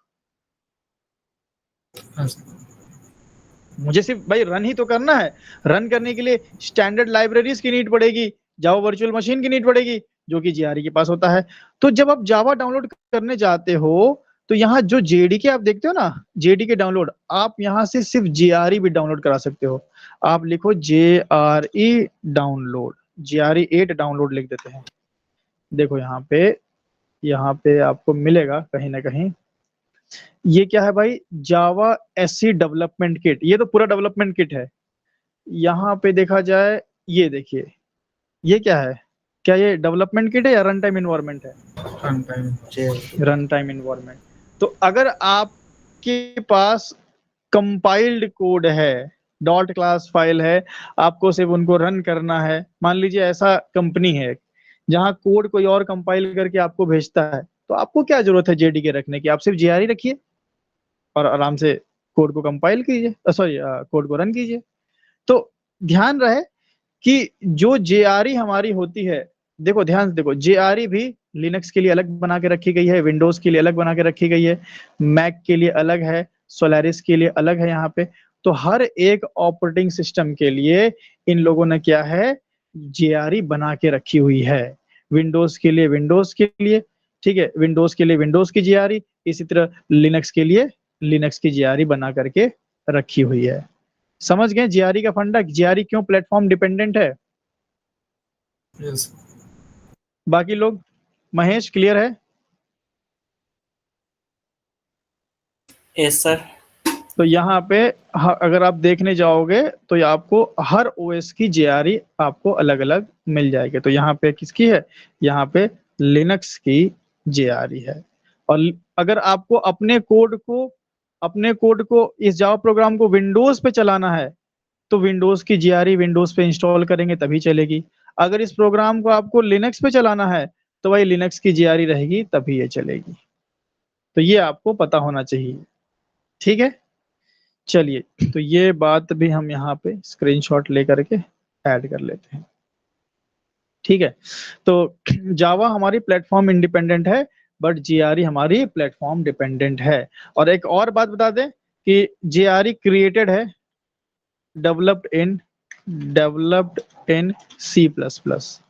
मुझे सिर्फ भाई रन ही तो करना है। रन करने के लिए स्टैंडर्ड लाइब्रेरीज की नीड पड़ेगी, जावा वर्चुअल मशीन की नीड पड़ेगी, जो कि जेआरई के पास होता है। तो जब आप जावा डाउनलोड करने जाते हो तो यहाँ जो जेडीके आप देखते हो ना, जेडीके डाउनलोड, आप यहाँ से सिर्फ जेआरई भी डाउनलोड करा सकते हो। आप लिखो जेआरई डाउनलोड, जेआरई 8 डाउनलोड लिख देते हैं। देखो यहाँ पे आपको मिलेगा कहीं ना कहीं। ये क्या है भाई? जावा एससी डेवलपमेंट किट, ये तो पूरा डेवलपमेंट किट है। यहाँ पे देखा जाए, ये देखिए, ये क्या है? क्या ये डेवलपमेंट किट है या रन टाइम इन्वायरमेंट है? Run time. Run time environment. तो अगर आपके पास कंपाइल्ड कोड है, डॉट क्लास फाइल है, आपको सिर्फ उनको रन करना है। मान लीजिए ऐसा कंपनी है जहां कोड कोई और कंपाइल करके आपको भेजता है, तो आपको क्या जरूरत है जेडीके रखने की? आप सिर्फ जेआरई रखिए और आराम से कोड को कंपाइल कीजिए, सॉरी कोड को रन कीजिए। तो ध्यान रहे कि जो जेआरई हमारी होती है, देखो ध्यान से देखो, जेआरई भी लिनक्स के लिए अलग बना के रखी गई है, विंडोज के लिए अलग बना के रखी गई है, मैक के लिए अलग है, सोलारिस के लिए अलग है यहाँ पे। तो हर एक ऑपरेटिंग सिस्टम के लिए इन लोगों ने क्या है, जेआरई बना के रखी हुई है। विंडोज के लिए विंडोज के लिए, ठीक है, विंडोज के लिए विंडोज की जेआरई, इसी तरह लिनक्स के लिए लिनक्स की जेआरई बना करके रखी हुई है। समझ गए जेआरई का फंडा, जेआरई क्यों प्लेटफॉर्म डिपेंडेंट है? यस। बाकी लोग, महेश क्लियर है? Yes sir. तो यहाँ पे अगर आप देखने जाओगे तो ये आपको हर ओएस की जेआरई आपको अलग अलग मिल जाएगी। तो यहाँ पे किसकी है? यहाँ पे लिनक्स की जेआरई है। और अगर आपको अपने कोड को इस जावा प्रोग्राम को विंडोज पे चलाना है तो विंडोज की जेआरई विंडोज पे इंस्टॉल करेंगे तभी चलेगी। अगर इस प्रोग्राम को आपको लिनक्स पे चलाना है तो भाई लिनक्स की जेआरई रहेगी तभी ये चलेगी। तो ये आपको पता होना चाहिए, ठीक है। चलिए, तो ये बात भी हम यहाँ पे स्क्रीनशॉट लेकर के ऐड कर लेते हैं। ठीक है, तो जावा हमारी प्लेटफॉर्म इंडिपेंडेंट है, बट जेआरई हमारी प्लेटफॉर्म डिपेंडेंट है। और एक और बात बता दें कि जेआरई क्रिएटेड है, developed in C plus plus.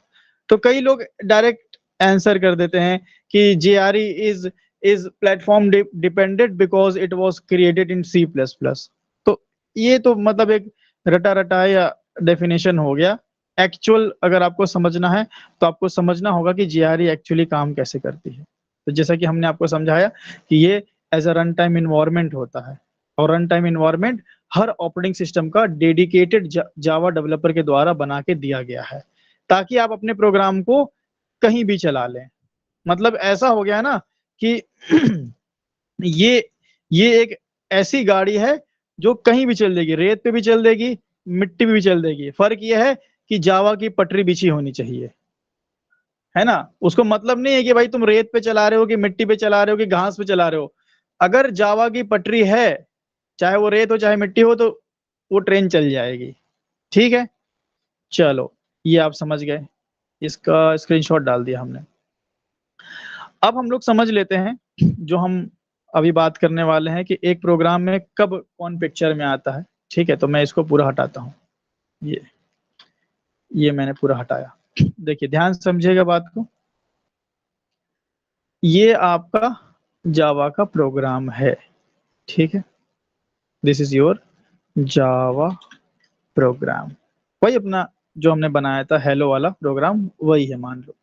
तो कई लोग डायरेक्ट आंसर कर देते हैं कि JRE is platform dependent because it was created in C plus plus. तो ये तो मतलब एक रटा रटा या डेफिनेशन हो गया। एक्चुअल अगर आपको समझना है तो आपको समझना होगा कि जेआरई एक्चुअली काम कैसे करती है। तो जैसा कि हमने आपको समझाया कि ये as a run time environment होता है, और रन टाइम इन्वायरमेंट हर ऑपरेटिंग सिस्टम का डेडिकेटेड जावा डेवलपर के द्वारा बना के दिया गया है, ताकि आप अपने प्रोग्राम को कहीं भी चला लें। मतलब ऐसा हो गया ना कि ये ये एक ऐसी गाड़ी है जो कहीं भी चल देगी, रेत पे भी चल देगी, मिट्टी पे भी चल देगी। फर्क ये है कि जावा की पटरी बिछी होनी चाहिए, है ना। उसको मतलब नहीं है कि भाई तुम रेत पे चला रहे हो कि मिट्टी पे चला रहे हो कि घास पे चला रहे हो। अगर जावा की पटरी है, चाहे वो रेत हो चाहे मिट्टी हो, तो वो ट्रेन चल जाएगी। ठीक है, चलो ये आप समझ गए, इसका स्क्रीनशॉट डाल दिया हमने। अब हम लोग समझ लेते हैं जो हम अभी बात करने वाले हैं कि एक प्रोग्राम में कब कौन पिक्चर में आता है। ठीक है, तो मैं इसको पूरा हटाता हूँ, ये मैंने पूरा हटाया। देखिए ध्यान से समझिएगा बात को। ये आपका जावा का प्रोग्राम है, ठीक है, this is your Java program. वही अपना जो हमने बनाया था हेलो वाला प्रोग्राम, वही है मान लो।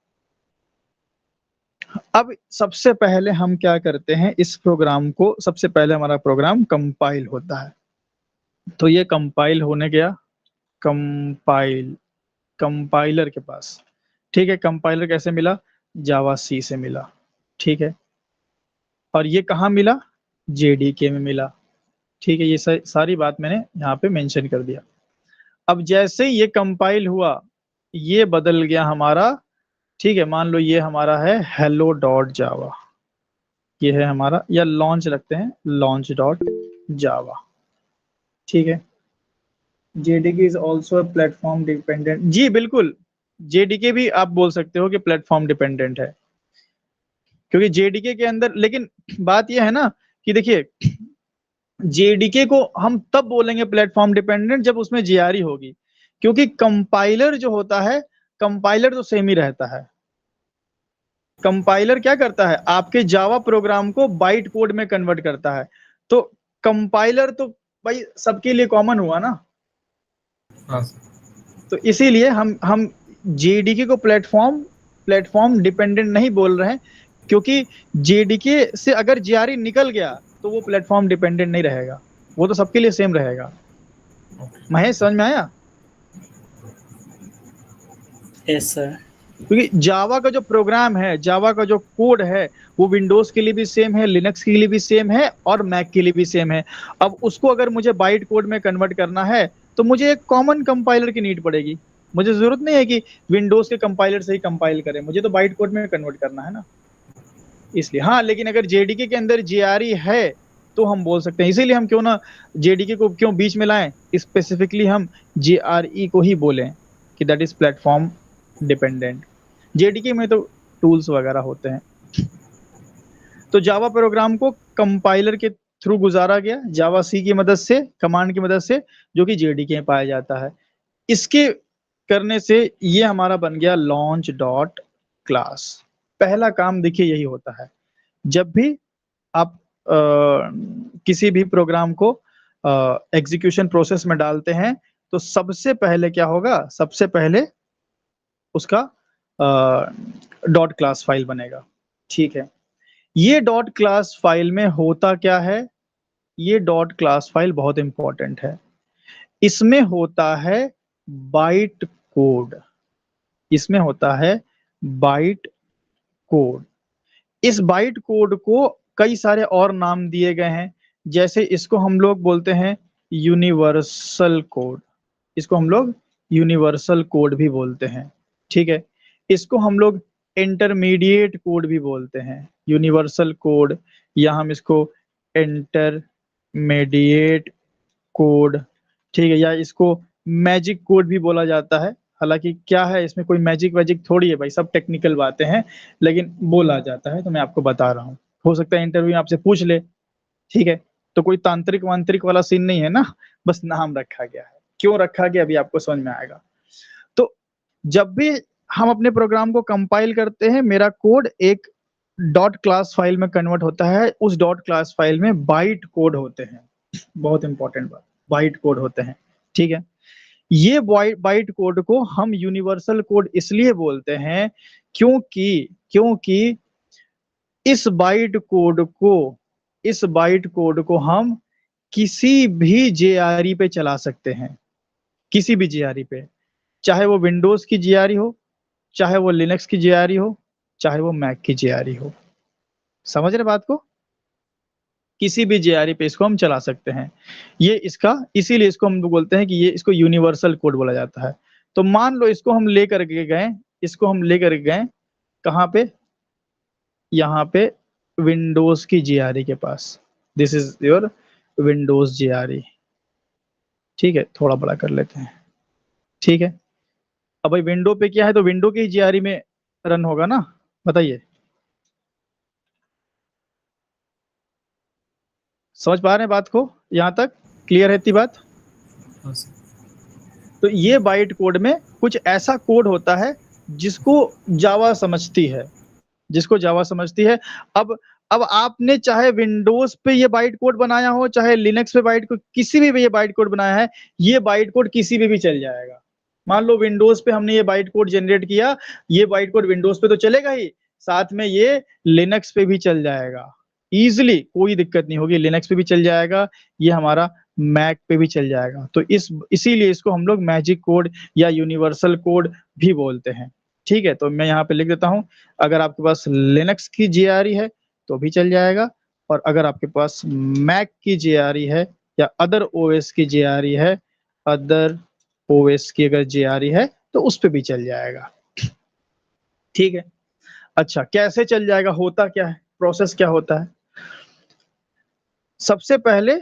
अब सबसे पहले हम क्या करते हैं, इस प्रोग्राम को सबसे पहले हमारा प्रोग्राम कंपाइल होता है। तो ये कंपाइल होने गया कंपाइलर के पास। ठीक है, कंपाइलर कैसे मिला, जावा सी से मिला। ठीक है, और ये कहाँ मिला, जेडीके में मिला। ठीक है, ये सारी बात मैंने यहाँ पे मेंशन कर दिया। अब जैसे ये कंपाइल हुआ, ये बदल गया हमारा। ठीक है, मान लो ये हमारा है hello डॉट जावा, ये है हमारा, या लॉन्च रखते हैं लॉन्च डॉट जावा। ठीक है, JDK is also a platform dependent. जी बिल्कुल, जेडीके भी आप बोल सकते हो कि प्लेटफॉर्म डिपेंडेंट है, क्योंकि जेडीके के अंदर, लेकिन बात यह है ना कि देखिए जेडीके को हम तब बोलेंगे प्लेटफॉर्म डिपेंडेंट जब उसमें जेआरई होगी, क्योंकि कंपाइलर जो होता है, कंपाइलर तो सेम ही रहता है। कंपाइलर क्या करता है, आपके जावा प्रोग्राम को बाइट कोड में कन्वर्ट करता है। तो कंपाइलर तो भाई सबके लिए कॉमन हुआ ना। हाँ तो इसीलिए हम जेडीके को प्लेटफॉर्म डिपेंडेंट नहीं बोल रहे हैं, क्योंकि जेडीके से अगर जेआरई निकल गया तो वो प्लेटफॉर्म डिपेंडेंट नहीं रहेगा, वो तो सबके लिए सेम रहेगा। महेश समझ में आया? Yes sir. क्योंकि जावा का जो प्रोग्राम है, जावा का जो कोड है, वो विंडोज के लिए भी सेम है, लिनक्स के लिए भी सेम है, और मैक के लिए भी सेम है। अब उसको अगर मुझे बाइट कोड में कन्वर्ट करना है तो मुझे एक कॉमन कंपाइलर की नीड पड़ेगी। मुझे जरूरत नहीं है कि विंडोज के कंपाइलर से ही कंपाइल करें, मुझे तो बाइट कोड में कन्वर्ट करना है ना, इसलिए। हाँ, लेकिन अगर जेडीके के अंदर जेआरई है तो हम बोल सकते हैं। इसीलिए हम क्यों ना जेडीके को क्यों बीच में लाएं, स्पेसिफिकली हम जेआरई को ही बोलें कि that is platform dependent. JDK में तो टूल्स वगैरह होते हैं। तो जावा प्रोग्राम को कंपाइलर के थ्रू गुजारा गया, जावा सी की मदद से, कमांड की मदद से, जो कि जेडीके में पाया जाता है। इसके करने से ये हमारा बन गया लॉन्च डॉट क्लास। पहला काम देखिए यही होता है, जब भी आप किसी भी प्रोग्राम को एग्जीक्यूशन प्रोसेस में डालते हैं तो सबसे पहले क्या होगा, सबसे पहले उसका डॉट क्लास फाइल बनेगा। ठीक है, ये डॉट क्लास फाइल में होता क्या है, ये डॉट क्लास फाइल बहुत इंपॉर्टेंट है। इसमें होता है बाइट कोड, इसमें होता है बाइट कोड। इस बाइट कोड को कई सारे और नाम दिए गए हैं, जैसे इसको हम लोग बोलते हैं यूनिवर्सल कोड, इसको हम लोग यूनिवर्सल कोड भी बोलते हैं। ठीक है, इसको हम लोग इंटरमीडिएट कोड भी बोलते हैं, यूनिवर्सल कोड, या हम इसको इंटरमीडिएट कोड, ठीक है, या इसको मैजिक कोड भी बोला जाता है। हालांकि क्या है इसमें, कोई मैजिक वैजिक थोड़ी है भाई, सब टेक्निकल बातें हैं, लेकिन बोला जाता है तो मैं आपको बता रहा हूँ। हो सकता है इंटरव्यू में आपसे पूछ ले, ठीक है। तो कोई तांत्रिक वांत्रिक वाला सीन नहीं है ना, बस नाम रखा गया है। क्यों रखा गया अभी आपको समझ में आएगा। तो जब भी हम अपने प्रोग्राम को कंपाइल करते हैं, मेरा कोड एक डॉट क्लास फाइल में कन्वर्ट होता है। उस डॉट क्लास फाइल में बाइट कोड होते हैं, बहुत इंपॉर्टेंट बात, बाइट कोड होते हैं, ठीक है। ये बाइट कोड को हम यूनिवर्सल कोड इसलिए बोलते हैं क्योंकि क्योंकि इस बाइट कोड को इस बाइट कोड को हम किसी भी जेआरई पे चला सकते हैं, किसी भी जेआरई पे, चाहे वो विंडोज की जेआरई हो, चाहे वो लिनक्स की जेआरई हो, चाहे वो मैक की जेआरई हो। समझ रहे बात को? किसी भी जेआरई पे इसको हम चला सकते हैं। ये इसका, इसीलिए इसको हम बोलते हैं कि ये, इसको यूनिवर्सल कोड बोला जाता है। तो मान लो इसको हम लेकर के गए, इसको हम लेकर गए कहाँ पे, यहाँ पे विंडोज की जेआरई के पास। This is your Windows JRE, ठीक है। थोड़ा बड़ा कर लेते हैं, ठीक है। अब भाई विंडो पे क्या है, तो विंडो की जेआरई में रन होगा ना, बताइए। समझ पा रहे हैं बात को? यहां तक क्लियर है इतनी बात? हाँ सर। तो ये बाइट कोड में कुछ ऐसा कोड होता है जिसको जावा समझती है, जिसको जावा समझती है। अब आपने चाहे विंडोज पे ये बाइट कोड बनाया हो, चाहे लिनक्स पे बाइट कोड, किसी भी ये बाइट कोड बनाया है, ये बाइट कोड किसी पे भी चल जाएगा। मान लो विंडोज पे हमने ये बाइट कोड जनरेट किया, ये बाइट कोड विंडोज पे तो चलेगा ही, साथ में ये लिनक्स पे भी चल जाएगा इजिली, कोई दिक्कत नहीं होगी। लिनक्स पे भी चल जाएगा, ये हमारा मैक पे भी चल जाएगा। तो इसीलिए इसको हम लोग मैजिक कोड या यूनिवर्सल कोड भी बोलते हैं, ठीक है। तो मैं यहाँ पे लिख देता हूँ, अगर आपके पास लिनक्स की जेआरई है तो भी चल जाएगा, और अगर आपके पास मैक की जेआरई है या अदर ओएस की जेआरई है, अदर ओएस की अगर जेआरई है तो उस पे भी चल जाएगा, ठीक है। अच्छा, कैसे चल जाएगा, होता क्या है, प्रोसेस क्या होता है? सबसे पहले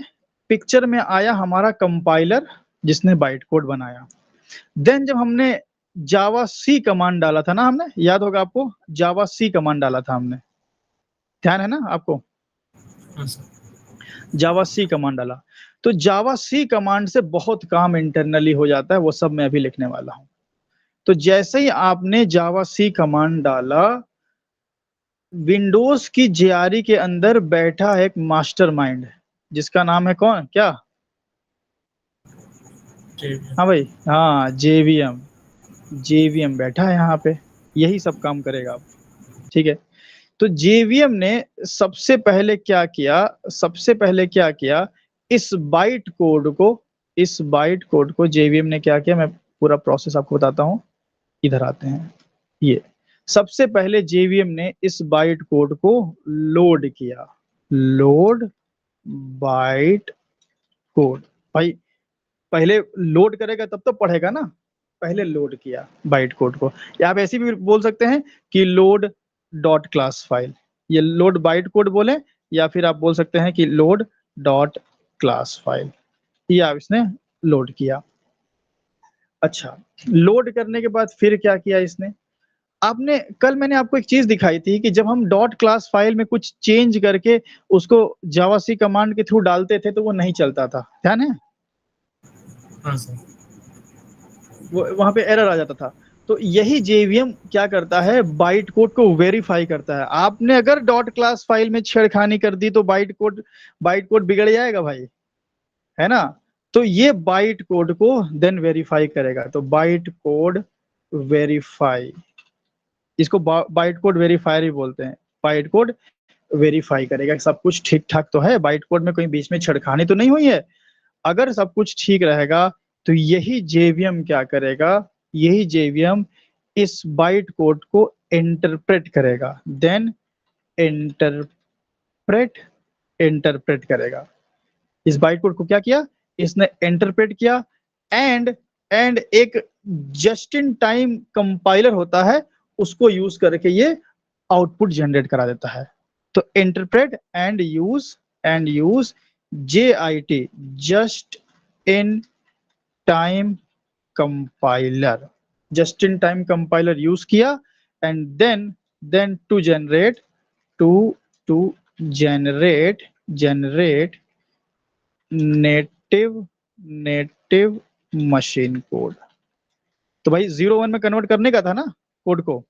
पिक्चर में आया हमारा कंपाइलर जिसने बाइट कोड बनाया। देन जब हमने जावा सी कमांड डाला था ना, हमने, याद होगा आपको, जावा सी कमांड डाला था हमने, ध्यान है ना आपको? हाँ सर। जावा सी कमांड डाला, तो जावा सी कमांड से बहुत काम इंटरनली हो जाता है, वो सब मैं अभी लिखने वाला हूं। तो जैसे ही आपने जावा सी कमांड डाला, विंडोज की जेआरई के अंदर बैठा है एक मास्टरमाइंड, जिसका नाम है कौन, क्या? हाँ भाई, हाँ, जेवीएम। जेवीएम बैठा है यहाँ पे, यही सब काम करेगा अब, ठीक है। तो जेवीएम ने सबसे पहले क्या किया, इस बाइट कोड को जेवीएम ने क्या किया, मैं पूरा प्रोसेस आपको बताता हूँ। इधर आते हैं, ये सबसे पहले जेवीएम ने इस बाइट कोड को लोड किया, लोड बाइट कोड। भाई पहले लोड करेगा तब तो पढ़ेगा ना, पहले लोड किया बाइट कोड को, या आप ऐसे भी बोल सकते हैं कि लोड डॉट क्लास फाइल, ये लोड बाइट कोड बोले, या फिर आप बोल सकते हैं कि लोड डॉट क्लास फाइल, ये आप इसने लोड किया। अच्छा, लोड करने के बाद फिर क्या किया इसने, आपने कल मैंने आपको एक चीज दिखाई थी कि जब हम डॉट क्लास फाइल में कुछ चेंज करके उसको जावा सी कमांड के थ्रू डालते थे तो वो नहीं चलता था, ध्यान है? हाँ सर। वो वहां पे एरर आ जाता था। तो यही जेवीएम क्या करता है, बाइट कोड को वेरीफाई करता है। आपने अगर डॉट क्लास फाइल में छेड़खानी कर दी तो बाइट कोड बिगड़ जाएगा भाई, है ना? तो ये बाइट कोड को देन वेरीफाई करेगा। तो बाइट कोड वेरीफाई, इसको बाइट कोड वेरीफायर भी बोलते हैं। बाइट कोड वेरीफाई करेगा सब कुछ ठीक ठाक तो है, बाइट कोड में कोई बीच में छेड़खानी तो नहीं हुई है। अगर सब कुछ ठीक रहेगा तो यही जेवीएम क्या करेगा, यही जेवीएम इस बाइट कोड को इंटरप्रेट करेगा, देन इंटरप्रेट इंटरप्रेट करेगा। इस बाइट कोड को क्या किया इसने, इंटरप्रेट किया। एंड एक जस्ट इन टाइम कंपाइलर होता है, उसको यूज करके ये आउटपुट जनरेट करा देता है। तो interpret and use JIT, just in time compiler, just in time compiler use किया and then to generate native machine code. तो भाई 0-1 में कन्वर्ट करने का था ना कोड को,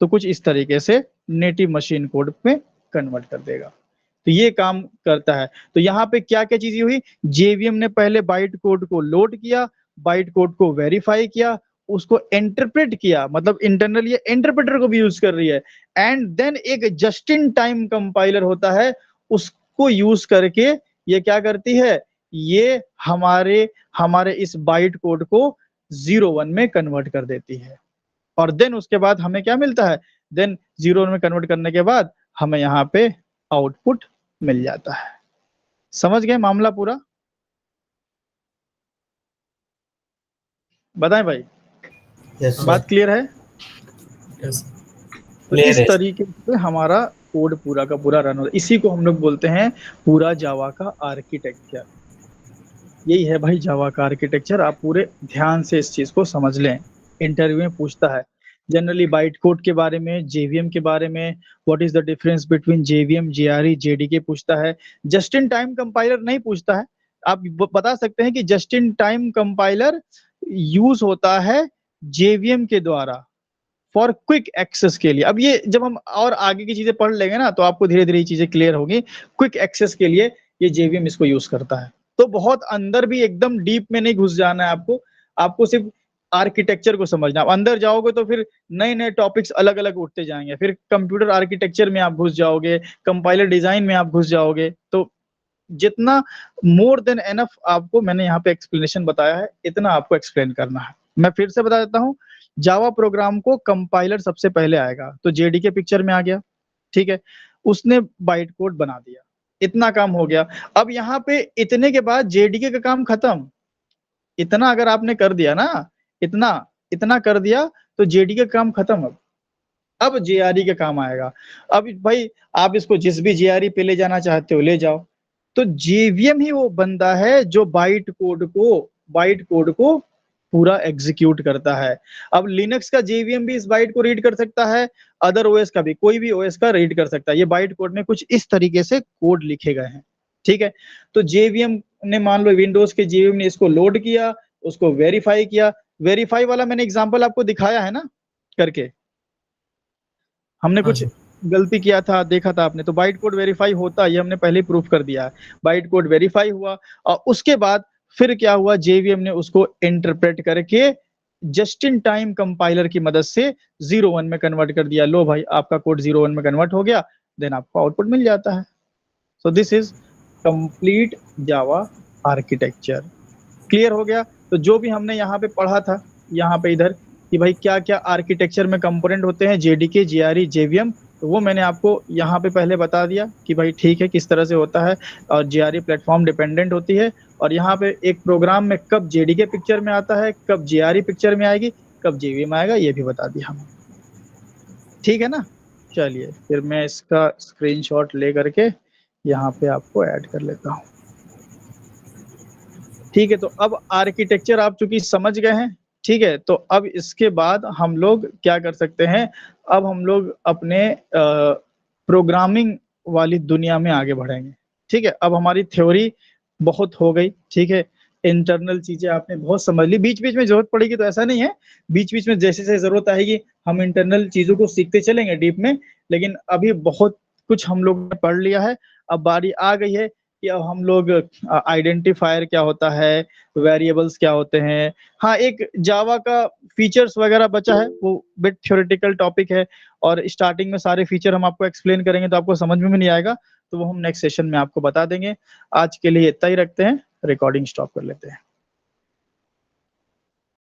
तो कुछ इस तरीके से नेटिव मशीन कोड में कन्वर्ट कर देगा। तो ये काम करता है। तो यहाँ पे क्या क्या चीजें हुई, जेवीएम ने पहले बाइट कोड को लोड किया, बाइट कोड को वेरीफाई किया, उसको इंटरप्रेट किया, मतलब इंटरनल ये इंटरप्रेटर को भी यूज कर रही है, एंड देन एक जस्ट इन टाइम कंपाइलर होता है, उसको यूज करके ये क्या करती है, ये हमारे इस बाइट कोड को 0-1 में कन्वर्ट कर देती है। और देन उसके बाद हमें क्या मिलता है, देन 0-1 में कन्वर्ट करने के बाद हमें यहाँ पे आउटपुट मिल जाता है। समझ गए मामला पूरा? बताएं भाई, Yes, बात क्लियर है? यस तो Clear इस है। तरीके से हमारा कोड पूरा का पूरा रन होता है। इसी को हम लोग बोलते हैं पूरा जावा का आर्किटेक्चर। यही है भाई जावा का आर्किटेक्चर। आप पूरे ध्यान से इस चीज को समझ लें। इंटरव्यू में पूछता है जनरली बाइट कोड के बारे में, जेवीएम के बारे में, what is the difference between JVM, JRE, JDK पूछता है। जस्ट इन टाइम कंपाइलर नहीं पूछता है। आप बता सकते हैं कि just in time compiler use होता है जेवीएम के द्वारा फॉर क्विक एक्सेस के लिए। अब ये जब हम और आगे की चीजें पढ़ लेंगे ना, तो आपको धीरे धीरे ये चीजें क्लियर होगी। क्विक एक्सेस के लिए ये जेवीएम इसको यूज करता है। तो बहुत अंदर भी एकदम डीप में नहीं घुस जाना है आपको सिर्फ आर्किटेक्चर को समझना। आप अंदर जाओगे तो फिर नए नए टॉपिक्स अलग अलग उठते जाएंगे, फिर कंप्यूटर आर्किटेक्चर में आप घुस जाओगे, कंपाइलर डिजाइन में आप घुस जाओगे। तो जितना मोर देन एनफ आपको मैंने यहाँ पे एक्सप्लेनेशन बताया है, इतना आपको एक्सप्लेन करना है। मैं फिर से बता देता हूँ, जावा प्रोग्राम को कंपाइलर सबसे पहले आएगा, तो जेडीके पिक्चर में आ गया, ठीक है, उसने बाइट कोड बना दिया, इतना काम हो गया। अब यहाँ पे इतने के बाद जेडीके का काम खत्म। इतना अगर आपने कर दिया ना, इतना कर दिया तो जेडीके का काम खत्म। अब जेआरई का काम आएगा। अब भाई आप इसको जिस भी जेआरई पे ले जाना चाहते हो ले जाओ। तो जेवीएम ही वो बंदा है जो बाइट कोड को पूरा एग्जीक्यूट करता है। अब लिनक्स का जेवीएम भी इस बाइट को रीड कर सकता है, अदर ओएस का भी, कोई भी ओएस का रीड कर सकता है। ये बाइट कोड में कुछ इस तरीके से कोड लिखे गए हैं, ठीक है। तो जेवीएम ने, मान लो विंडोज के जेवीएम ने इसको लोड किया, उसको वेरीफाई किया। वेरीफाई वाला मैंने एग्जांपल आपको दिखाया है ना करके, हमने हाँ कुछ सर। गलती किया था, देखा था आपने। तो बाइट कोड वेरीफाई होता है, ये हमने पहले प्रूफ कर दिया है। बाइट कोड वेरीफाई हुआ और उसके बाद फिर क्या हुआ, जेवीएम ने उसको इंटरप्रेट करके जस्ट इन टाइम कंपाइलर की मदद से 0-1 में कन्वर्ट कर दिया। लो भाई आपका कोड 0-1 में कन्वर्ट हो गया, देन आपको आउटपुट मिल जाता है। So this is complete Java architecture. Clear हो गया? तो जो भी हमने यहाँ पे पढ़ा था, यहाँ पे इधर कि भाई क्या क्या आर्किटेक्चर में कंपोनेंट होते हैं, जेडीके, जेआरई, जेवीएम, तो वो मैंने आपको यहाँ पे पहले बता दिया कि भाई ठीक है किस तरह से होता है। और जेआरई प्लेटफॉर्म डिपेंडेंट होती है, और यहाँ पे एक प्रोग्राम में कब जेडीके पिक्चर में आता है, कब जेआरई पिक्चर में आएगी, कब जेवीएम आएगा, ये भी बता दिया हमने। ठीक है ना? चलिए फिर मैं इसका स्क्रीनशॉट ले करके यहाँ पे आपको ऐड कर लेता हूँ। ठीक है, तो अब आर्किटेक्चर आप चूंकि समझ गए हैं, ठीक है, तो अब इसके बाद हम लोग क्या कर सकते हैं, अब हम लोग अपने प्रोग्रामिंग वाली दुनिया में आगे बढ़ेंगे। ठीक है, अब हमारी थ्योरी बहुत हो गई, ठीक है, इंटरनल चीजें आपने बहुत समझ ली। बीच बीच में जरूरत पड़ेगी तो ऐसा नहीं है, बीच बीच में जैसे जैसे जरूरत आएगी हम इंटरनल चीजों को सीखते चलेंगे डीप में, लेकिन अभी बहुत कुछ हम लोग ने पढ़ लिया है। अब बारी आ गई है कि अब हम लोग आइडेंटिफायर क्या होता है, वेरिएबल्स क्या होते हैं, हाँ एक जावा का फीचर्स वगैरह बचा है, वो बिट थ्योरेटिकल टॉपिक है, और स्टार्टिंग में सारे फीचर हम आपको एक्सप्लेन करेंगे तो आपको समझ में भी नहीं आएगा, तो वो हम नेक्स्ट सेशन में आपको बता देंगे। आज के लिए इतना ही रखते हैं, रिकॉर्डिंग स्टॉप कर लेते हैं।